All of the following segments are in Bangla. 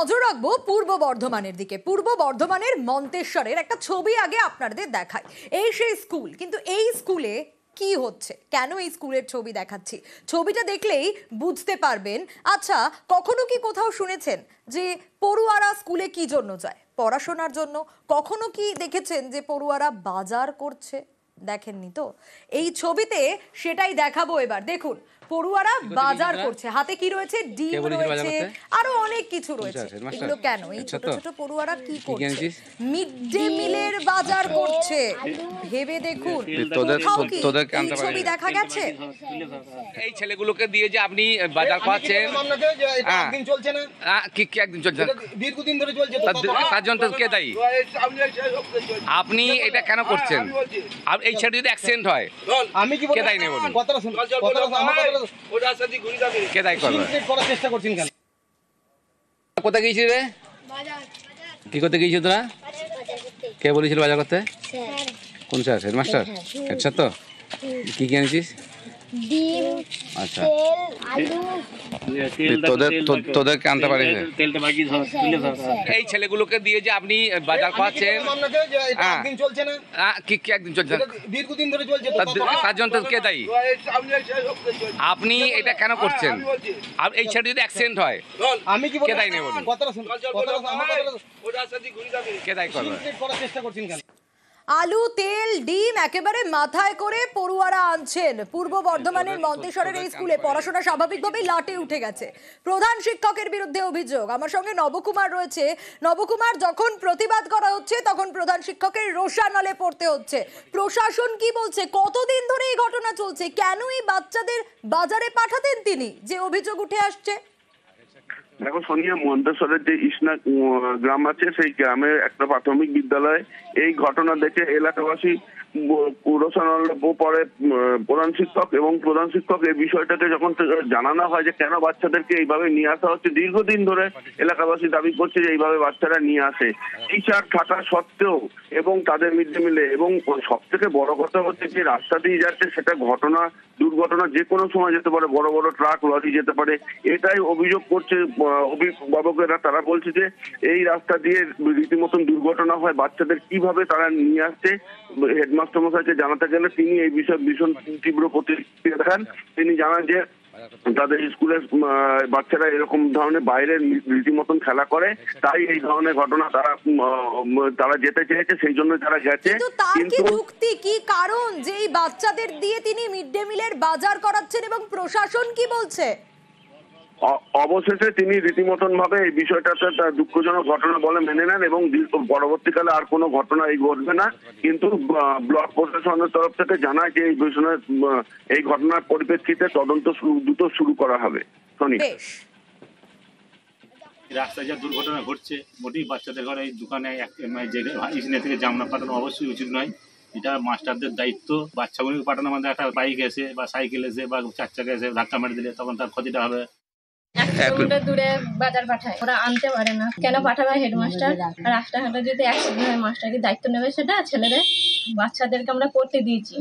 নজর রাখবো পূর্ব বর্ধমানের দিকে। পূর্ব বর্ধমানের মন্তেশ্বরের একটা ছবি আগে আপনাদের দেখাই। এই সেই স্কুল, কিন্তু এই স্কুলে কি হচ্ছে, কেন এই স্কুলের ছবি দেখাচ্ছি, ছবিটা দেখলেই বুঝতে পারবেন। আচ্ছা, কখনো কি কোথাও শুনেছেন যে পড়ুয়ারা স্কুলে কি জন্য যায়? পড়াশোনার জন্য। কখনো কি দেখেছেন যে পড়ুয়ারা বাজার করছে? দেখেননি তো। এই ছবিতে সেটাই দেখাবো এবার। দেখুন, পড়ুয়ারা বাজার করছে, হাতে কি রয়েছে? ডিম রয়েছে, আরো অনেক কিছু রয়েছে। এগুলো কেন? এই ছোট ছোট পড়ুয়ারা কি করছে? মিড ডে মিলের বাজার করছে। ভেবে দেখুন, কোথাও কি এই ছবি দেখা গেছে? এই ছেলেগুলোকে দিয়ে যে আপনি বাজার করাচ্ছেন, একদিন চলছে না, কি একদিন চলছে না, দীর্ঘদিন ধরে চলছে। তার জন্য কে দায়ী? আপনি এটা কেন করছেন? এই ছেলে যদি অ্যাক্সিডেন্ট হয়, আমি কি কে দায়ী নেই বলুন? কথাটা শুনুন, আমার কথাটা কে দায়ী করবে? করার চেষ্টা করছেন কেন? কোথায় গিয়েছিলি রে? কি করতে গিয়েছিল তোরা? কে বলেছিল বাজার করতে? কোন স্যার? হেডমাস্টার? হেড স্যার তো? কি কিনেছিস? ডিম, আচ্ছা, তেল, আলু। তোদেরকে আনতে পারি। এই ছেলেগুলোকে দিয়ে যে আপনি বাজার করাচ্ছেন, একদিন চলছে না, কি একদিন চলছে না, দীর্ঘদিন ধরে চলছে। তার জন্য কে দায়ী? আপনি এটা কেন করছেন? এই ছেলে যদি অ্যাক্সিডেন্ট হয়, আমি কি কে দায়ী নেই বলুন? কথাটা শুনুন, আমার কথাটা কে দায়ী করবে? করার চেষ্টা করছেন কেন? আলু, তেল, ডিম একেবারে মাথায় করে পড়ুয়ারা আনছেন পূর্ব বর্ধমানের মন্তেশ্বরের এই স্কুলে। পড়াশোনা স্বাভাবিকভাবেই লাটে উঠে গেছে। প্রধান শিক্ষকের বিরুদ্ধে অভিযোগ। আমার সঙ্গে নবকুমার রয়েছে। নবকুমার, যখন প্রতিবাদ করা হচ্ছে তখন প্রধান শিক্ষকের রোষানলে পড়তে হচ্ছে। প্রশাসন কি বলছে? কতদিন ধরে এই ঘটনা চলছে? কেন এই বাচ্চাদের বাজারে পাঠাতেন তিনি, যে অভিযোগ উঠে আসছে? দেখো সোনিয়া, মন্তেশ্বরের যে ইসনা গ্রাম আছে, সেই গ্রামের একটা প্রাথমিক বিদ্যালয় এই ঘটনা দেখে এলাকাবাসী পরে প্রধান শিক্ষক এবং প্রধান শিক্ষক এই বিষয়টাকে যখন জানানো হয় যে কেন বাচ্চাদেরকে এইভাবে নিয়ে আসা হচ্ছে, দীর্ঘদিন ধরে এলাকাবাসী দাবি করছে যে এইভাবে বাচ্চারা নিয়ে আসে টিচার থাকা সত্ত্বেও, এবং তাদের মিড ডে মিলে। এবং সব থেকে বড় কথা হচ্ছে যে রাস্তা দিয়ে যাচ্ছে, সেটা দুর্ঘটনা যে কোনো সময় যেতে পারে, বড় বড় ট্রাক লরি যেতে পারে। এটাই অভিযোগ করছে অভিভাবকেরা। তারা বলছে যে এই রাস্তা দিয়ে রীতিমতন দুর্ঘটনা হয়, বাচ্চাদের কিভাবে তারা নিয়ে আসছে। হেডমাস্টার মশাইকে জানাতে গেলে তিনি এই বিষয়ে ভীষণ তীব্র প্রতিক্রিয়া দেখান। তিনি জানান যে তাদের স্কুলের বাচ্চারা এরকম ধরনের বাইরে রীতিমতন খেলা করে, তাই এই ধরনের ঘটনা তারা যেতে চেয়েছে, সেই জন্য তারা গেছে। কিন্তু তার কি যুক্তি, কি কারণ যে এই বাচ্চাদের দিয়ে তিনি মিড ডে মিলের বাজার করাচ্ছেন, এবং প্রশাসন কি বলছে? অবশেষে তিনি রীতিমতন ভাবে এই বিষয়টাতে দুঃখজনক ঘটনা বলে মেনে নেন এবং পরবর্তীকালে আর কোনো ঘটনা এই ঘটবে না। কিন্তু ব্লক প্রশাসনের তরফ থেকে জানায় যে এই বিষয়ে এই ঘটনার পরিপ্রেক্ষিতে তদন্ত দ্রুত শুরু করা হবে। শনি, রাস্তায় যা দুর্ঘটনা ঘটছে, মোটেই বাচ্চাদের ঘরে এই দোকানে ইসনে থেকে জামনা পাঠানো অবশ্যই উচিত নয়। এটা মাস্টারদের দায়িত্ব। বাচ্চাগুলোকে পাঠানো আমাদের একটা বাইক এসে বা সাইকেল এসে বা 4 চাকা এসে ধাক্কা মারি দিলে তখন তার ক্ষতিটা হবে। 1 কিলোমিটার দূরে বাজার পাঠায়, ওরা আনতে পারে না। কেন পাঠাবে হেডমাস্টার? রাস্তাঘাটে যদি অ্যাক্সিডেন্ট হয়, মাস্টার কি দায়িত্ব নেবে সেটা? ছেলেদের, বাচ্চাদেরকে আমরা পড়তে দিয়েছি,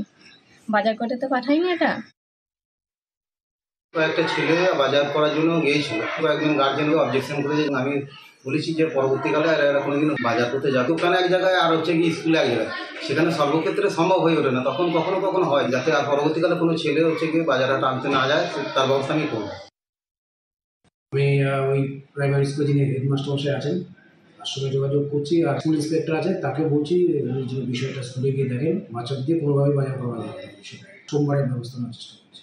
বাজার করতে তো পাঠাইনি। এটা একটা ছেলে বাজার করার জন্য গিয়েছিল, একজন গার্জেনকে অবজেকশন করেছে। আমি বলেছি যে পরবর্তীকালে এরা কোনোদিন বাজার করতে যাবে দোকানে এক জায়গায় আর হচ্ছে কি স্কুলে এক জায়গায়, সেখানে সর্বক্ষেত্রে সম্ভব হয়ে ওঠে না। তখন কখনো কখনো হয়, যাতে আর পরবর্তীকালে কোনো ছেলে হচ্ছে কি বাজারটা টানতে না যায়, তার ব্যবস্থা আমি করবো। আমি ওই প্রাইমারি স্কুলে যিনি হেডমাস্টার মশাই আছেন তার সঙ্গে যোগাযোগ করছি, আর স্কুল ইন্সপেক্টর আছে তাকে বলছি যে বিষয়টা স্কুলে গিয়ে দেখেন, বাচ্চাদের দিয়ে কোনোভাবেই বাজার করা যায় না। সোমবারের ব্যবস্থা নেওয়ার চেষ্টা করছি।